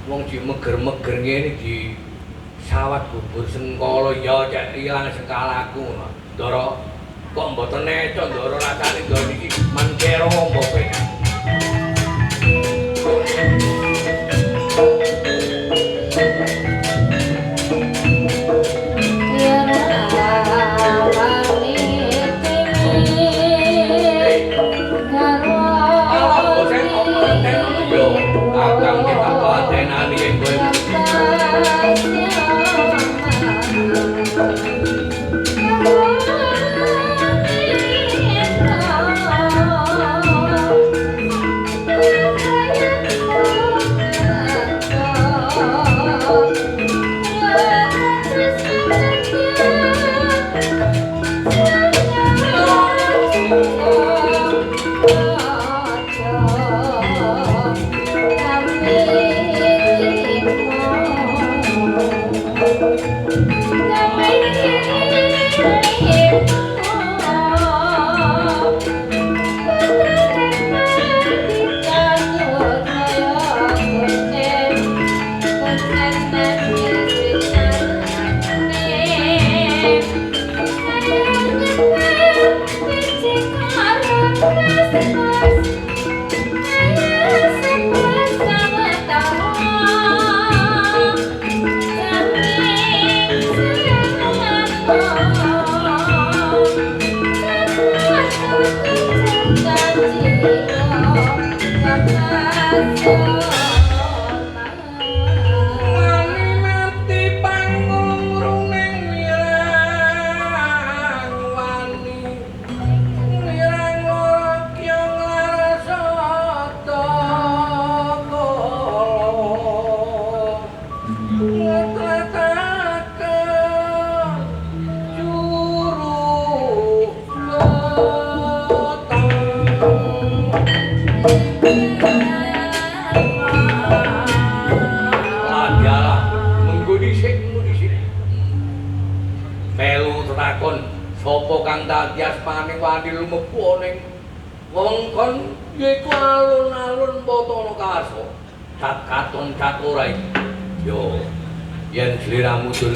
wong di meger-meger ngene di sawat bubur sengkala ya cek iya sekalaku ngono. Ndara kok mboten neco ndara rasane nggon iki mancero ombo kowe. Akang kita patenani yang gue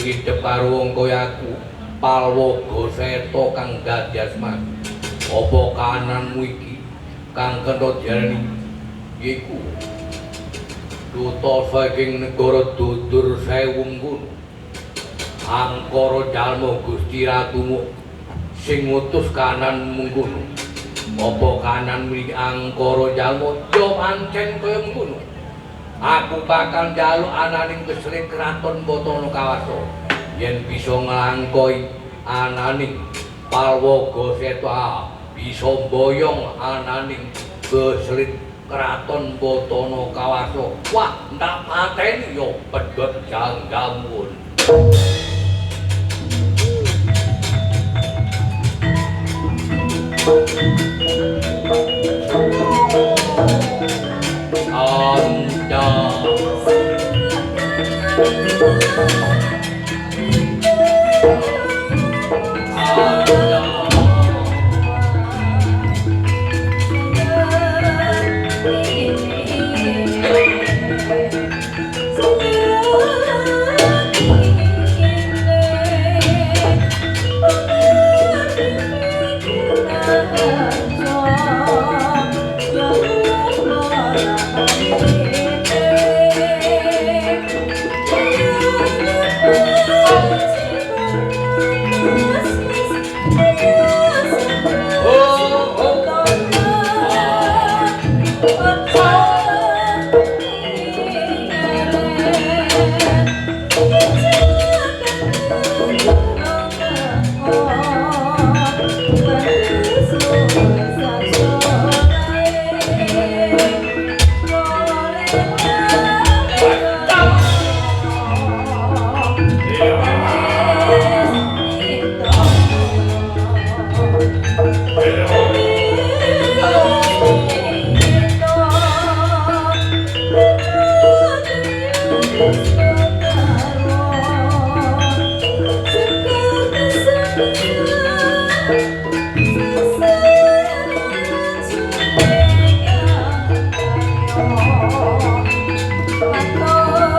Idep karo wong kaya aku palwaga seta kang dadi asma apa kananmu iki kang kena diarani iku duta saking negara Dudur Sewu ngono angkara jalma Gusti Ratumu sing ngutus kananmu ngono apa kananmu iki angkara jalma yo pancen kaya ngono. Aku bakal njaluk ananing Besri Kraton Batana Kawasa yen bisa nglangkoi ananing Palwaga Seta bisa mboyong ananing Besri Kraton Batana Kawasa. Wah, ndak pateni yo pedhot janggamun. Hãy subscribe cho kênh Ghiền Mì Gõ để không bỏ lỡ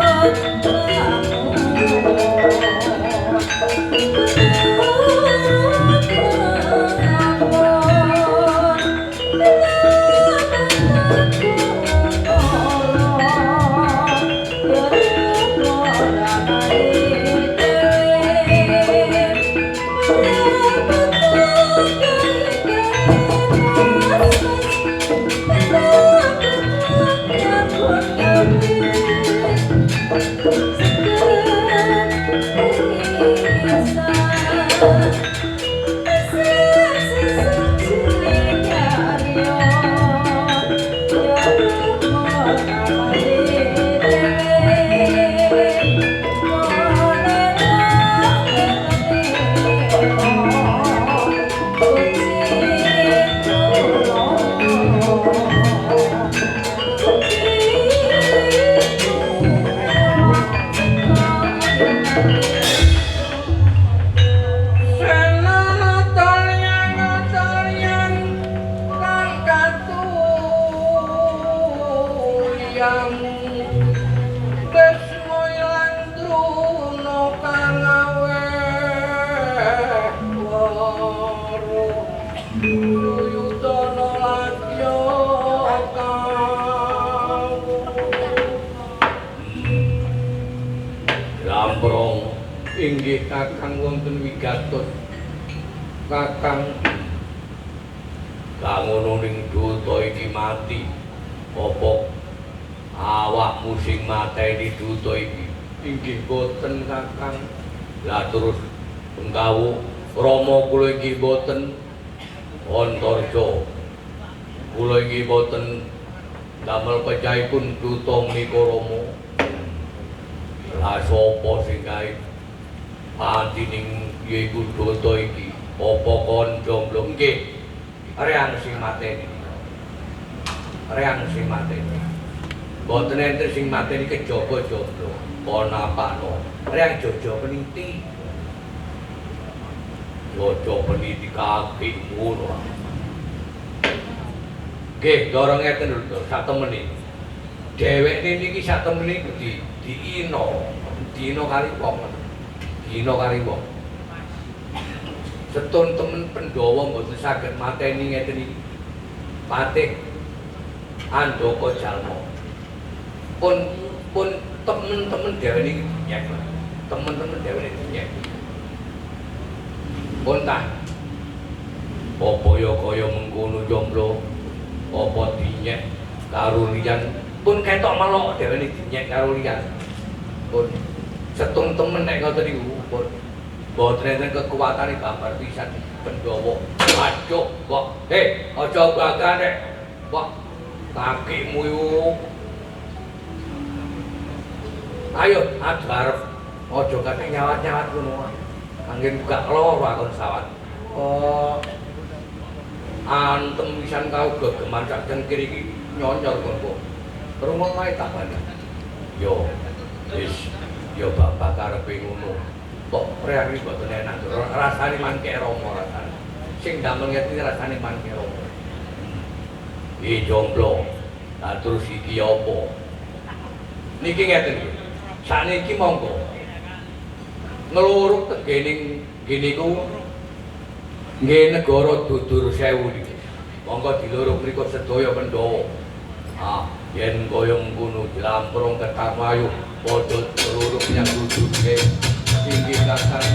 Inggih Kakang wonten wigatos. Kakang kangono ning duta iki mati. Apa awakmu sing mateni duta iki? Inggih boten Kakang. Lah terus pengkawuh Rama kula inggih boten Antarja. Kula inggih boten damel pejahipun duta menika Rama. Lah sapa sing gawe pantining yaiku duta iki? Apa kanca mlong nggih? Reang sing mateni. Reang sing mateni. Boten enten sing mateni kejaba jomblo. Panapano. Reang jojo peniti. Jojo peniti kaki ngono. Nggih, dorong ngeten lho, satemene. Dheweke niki satemene diino. Dina kali wong. Dina kali wong. Setun temen Pandhawa mboten saged mateni ngeten iki. Patih Andaka Jalma. Pun temen-temen dhewe niki dinyek. Temen-temen dhewe niki dinyek. Pun tah. Apa ya kaya mengkono jomblo? Apa dinyek karo liyan? Pun ketok melok dhewe niki dinyek karo liyan. Pun setun temen nek ngoten niku pun boten enten kekuatane babar pisan Pandhawa. Aduh, kok aja gagah nek. Wah, kakimu yo. Ayo, ajarep. Aja kate nyawat-nyawat ngono. Anggen buka loro akon sawat. Antem pisan kau gegeman sak cengkir iki nyonyor kok. Rumong wae tak bane. Yo, wis yo bapak karepe ngono. Kok reang iki boten enak. Rasane mangke Rama rasane. Sing damel ngeti rasane mangke Rama. Jomblo. Lah terus iki apa? Niki ngeten iki. Sakniki monggo. Ngluruk tegening ngene iku nggih negara Dudur Sewu niki. Monggo diluruk mriku sedaya Pandhawa. Yen kaya ngono dilamprung Kertamayu padha ngluruk nyang Dudur Sewu. Inggih Kakang.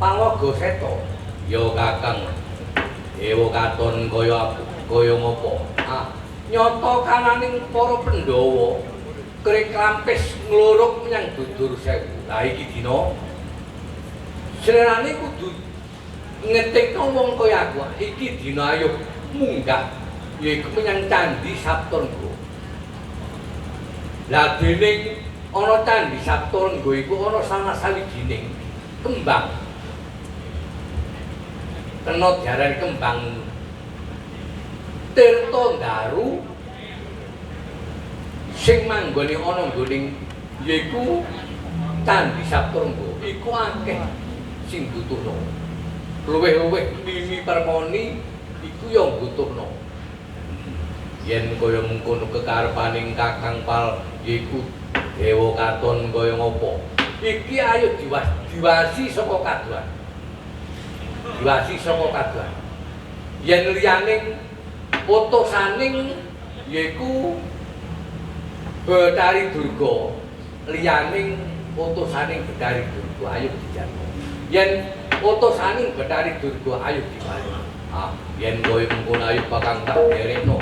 Pangwaga Seta ya Kakang Dewa katon kaya ngopo? Nyata kananing para Pandhawa krik lampis ngluruk menyang Dudur Sewu. Lah iki dina srenane kudu ngetikno wong kaya aku. Iki dina ayo munggah yaiku menyang Candhi Saptarengga. Lah dening ana Candhi Saptarengga iku ana salah sawijining kembang. Kena diarani kembang Tirtondaru sing manggone ana nggoning yaiku Candhi Saptarengga iku akeh sing butuhno. Luwih-luwih Mimi Permoni iku ya butuhno. Yen kaya mengkono kekarepaning Kakang Pal yaiku Dewa Katon kaya ngopo? Iki ayo diwasi saka kaduan. Diwasi saka kaduan. Yen liyane utusaning yaiku Bathari Durga liyaning utusaning Bathari Durga ayo dijaga. Yen utusaning Bathari Durga ayo dibali. Yen kowe mengkono ayo bakal tak derekno.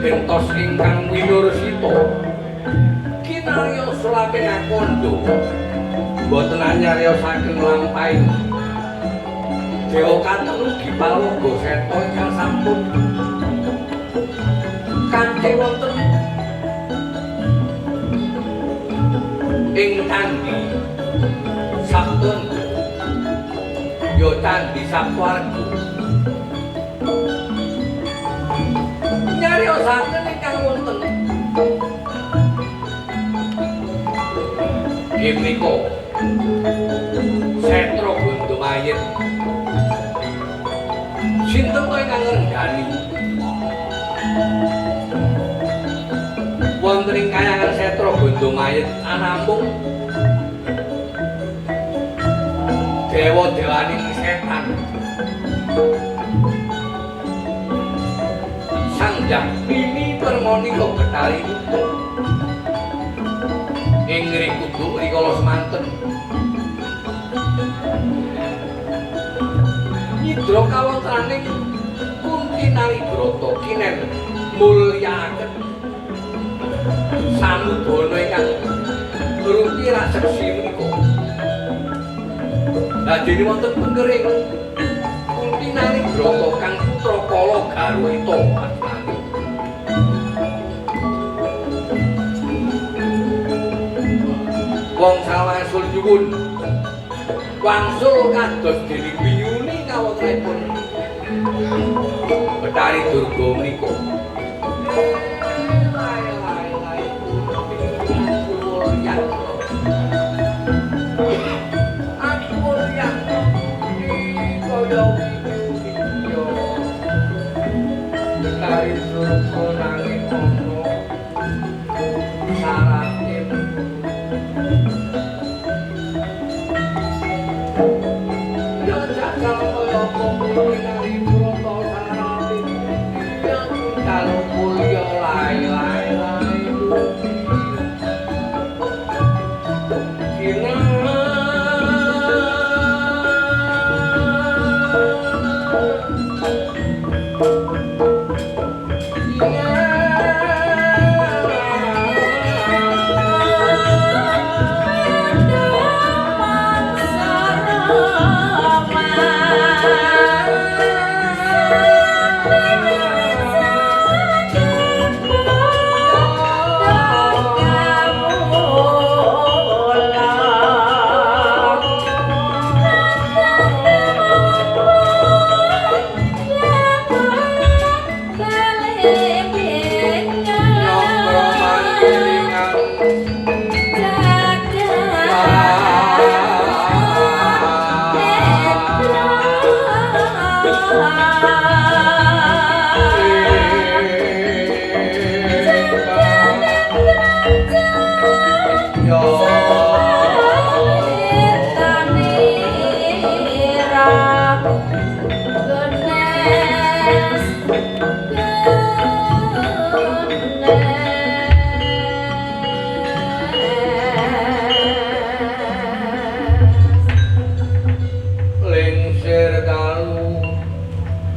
Gentos ingkang winursita kinarya sulaping akondo boten anyariosaken lampahing Dewa Katon ugi palaga seta ingkang sampun kanthi wonten ing candhi Sabtondo ya candhi Saptwarga nyariosaken ingkang wonten inggih menika Setra Gondomayit sinten to ingkang ngendhani wonten ing kayangan Setra Gondomayit anamung dewa-dewaning setan Jambini permonika Bathari ing ngriku rikala semanten nyidra kawontenaning Kunti Nalibrata kinen mulyakaken samudana ingkang rupi raseksi menika dadi wonten pengering Kunti Nalibrata kang putra Kala Garwita wong sawasul nyuwun wangsul kados dening biyuni kawontenipun Bathari Durga menika Betari surga nanging ana sarate ya jagal kaya apa nari broto sarate ya kalau mulya lai-lai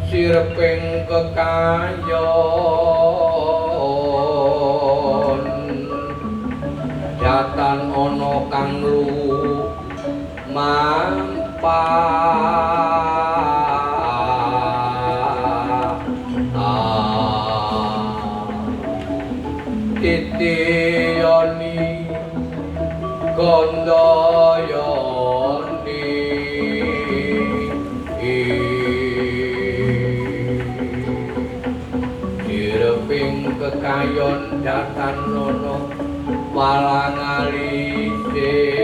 sirping kekayon jatan ana kang titiyani gandayani sirping kekayon jatan ana walang alise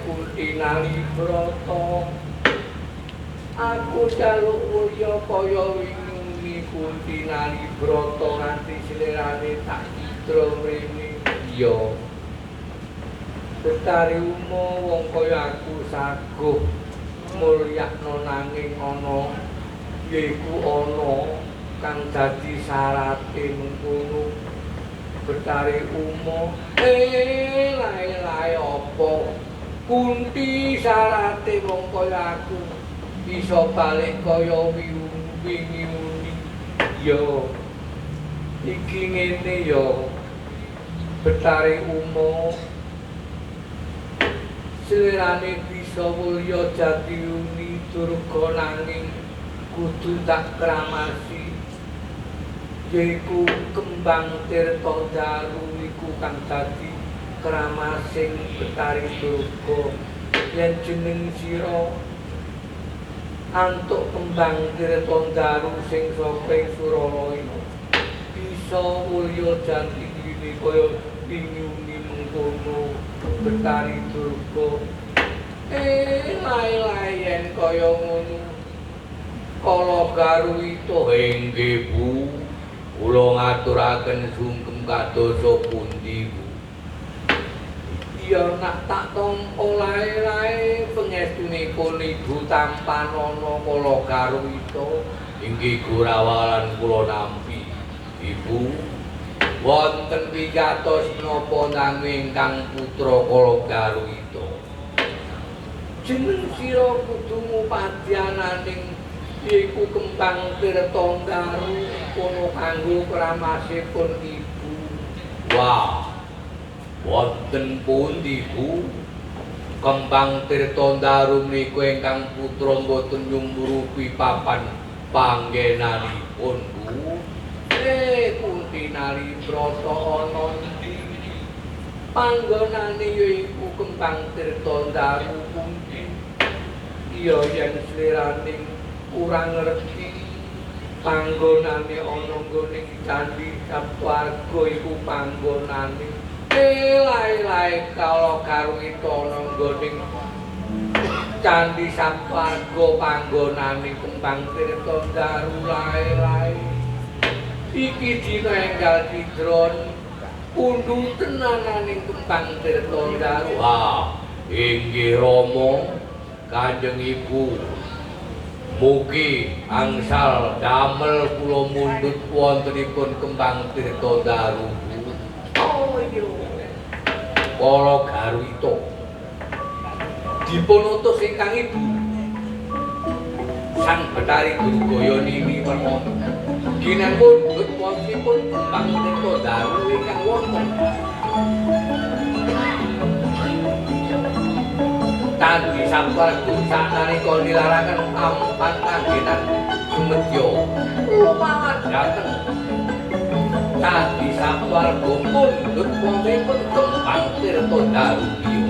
Kuntinali broto aku jaluk mulya kaya wingi Kuntinali broto nganti slirane tak citra mrene iya Betari umo wong kaya aku saguh mulyakno nanging ana yaiku ana kang dadi syarate mengkono Betari umo lae-lae apa Kunti syarate wong kaya aku bisa balik kaya wingi muni yo iki ngene yo Betari umo slirane bisa mulya jati uni durga nanging kudu tak kramasi yaiku kembang tirta daru iku kang dadi kramasing Betari durga yen jeneng sira antuk kembang tirta daru sing saka Suralaya bisa mulya jati ini kaya pinyuni mengkono Betari durga lae-lae yen kaya ngono kala garwita inggih Bu kula ngaturaken sungkem kadosa pundi Bu ya nak tak tampa lae-lae pangestunipun Ibu tampanana kala garwita inggih Gurawalan kula nampi Ibu wonten wigatos napa nanging ingkang putra kala garwita jeneng sira kudu ngupadyananing iku kembang tirta daru kono kanggo kramasipun Ibu wah wonten pundi Bu kembang tirta daru menika ingkang putra boten nyumurupi papan panggenanipun Bu Kuntinali broto ana ndi panggonane yaiku kembang tirta daru pundi iya yen sliraning kurang ngerti panggonane ana nggone candhi Sapwarga iku panggonane lae-lae kala Garwita ana nggone candhi Sapwarga panggonane Kembang Tirta Daru lae-lae iki dina enggal Kidron undu tenananing Kembang Tirta Daru inggih Rama Kanjeng Ibu mugi angsal damel kula mundhut wontenipun Kembang Tirta Daru. Oh iya. Para Garwita dipun utus ingkang Ibu Sang Betari Durgaya Nini Permana ginang mundhut wontenipun Kembang Tirta Daru ingkang wonten Candhi Sapwarga sanalika nilaraken ampan panggenan sumedya lumangat dhateng Candhi Sapwarga mundhut wontenipun Kembang Tirta Daru griya.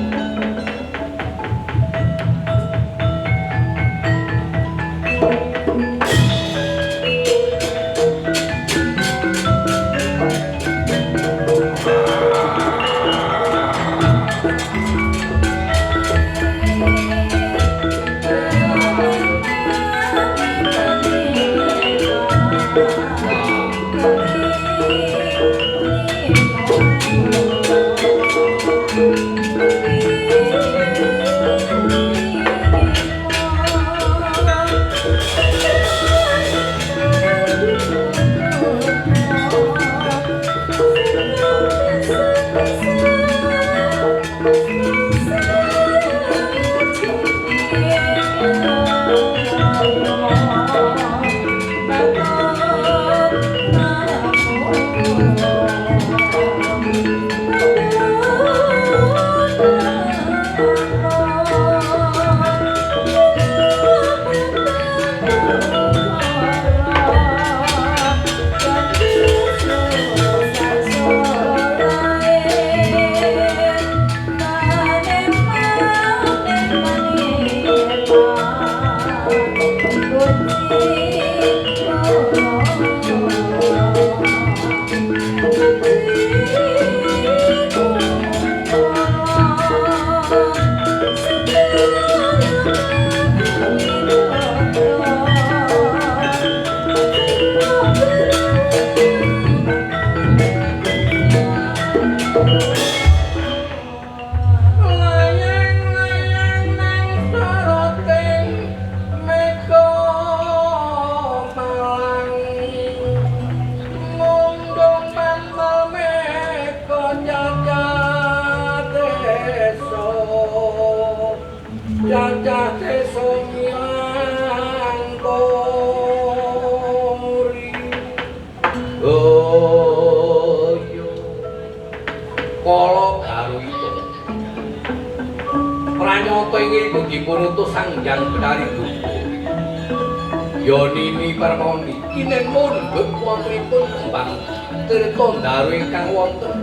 Nini Permana kinen mundhut wontenipun Kembang Tirta Daru ingkang wonten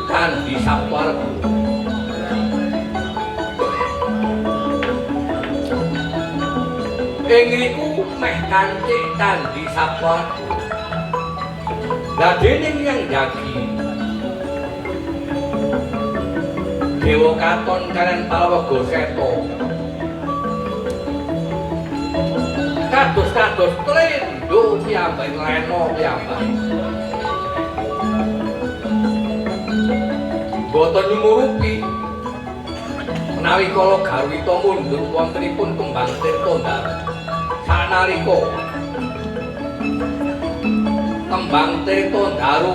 Candhi Sapwarga. Ing ngriku meh kancik Candhi Sapwarga. Lah dening yang jagi Dewa Katon kaliyan Palawega Seta kados-kados Trendho piyambak Lena piyambak boten nyumurupi menawi kala Garwita mundhut wontenipun Kembang Tirta Daru sanalika Kembang Tirta Daru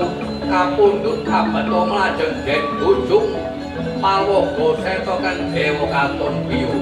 kapundhut kabeta mlajeng den bojong Palawega Seta kan Dewa Katon Biyo.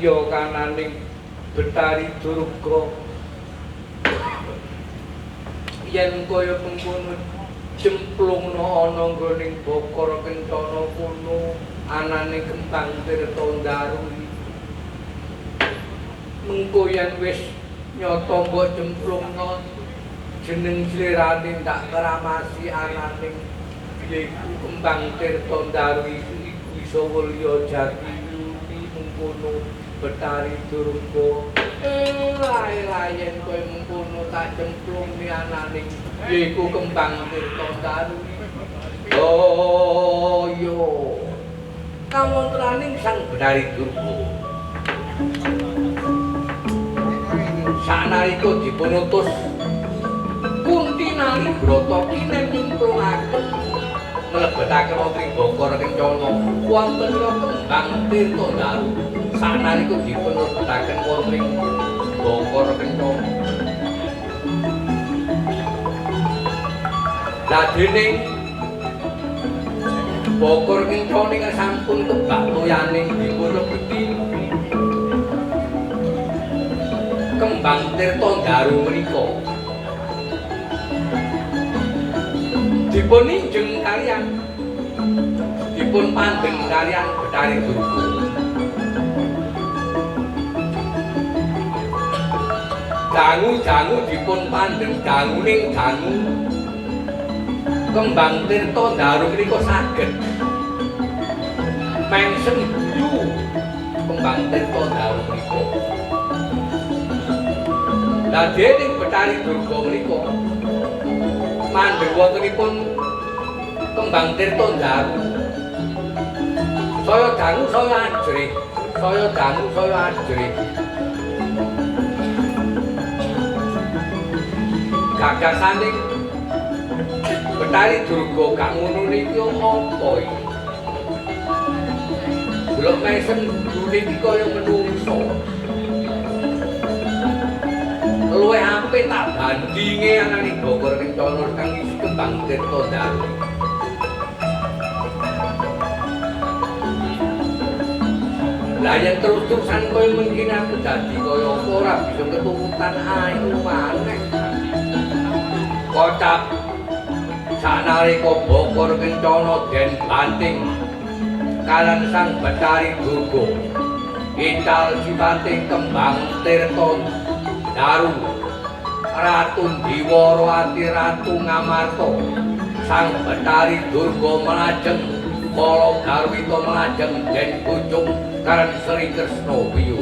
Ya kananing Betari Durga yen kaya mengkono cemplungna ana nggoning Bakara Kencana kono anane Kembang Tirta Ndaru mengko yen wis nyata mbok cemplungna jeneng slirane tak kramasi ananing yaiku Kembang Tirta Ndaru iku iso mulya jati mengkono Betari Durga lae-lae kowe mengkono tak cemplung ni ananing yaiku Kembang Tirta Ndaru oh yo kamontraning Sang Betari Durga sanalika dipun utus Kunti Nalibrata kinen nyemplungaken mlebetaken wonten Bakara Kencana wonten Kembang Tirta Ndaru sanalika dipun lebetaken wonten Bakara Kencana. Lah dening Bakara Kencana ingkang sampun kebak toyaning dipun lebeti Kembang Tirta Ndaru menika dipun injeng kaliyan dipun pandeng kaliyan Betari Durga. Dangu-dangu dipun pandeng danguning dangu Kembang Tirta Ndaru menika saged mengsem guyu Kembang Tirta Ndaru menika. Lah dening Betari Durga menika mandheng wontenipun Kembang Tirta Ndaru saya dangu saya ajrih saya dangu saya ajrih gagasaning Betari Durga gak ngono niki apa iki delok mesem gune iki kaya menungso luwih apik tak bandinge ananing Bakara Kencana kang isi Kembang Tirta Ndaru. Lah yen terus-terusan kowe mengkene aku dadi kaya apa ora bisa keturutan ayu maneh. Kocap sanalika Bakara Kencana den banting kalan Sang Betari Durga ical sifate Kembang Tirta Ndaru Ratu Diwara ati Ratu Ngamarta Sang Betari Durga melajeng Kala Garwita melajeng den pucung karan Sri Kresna Wiyu.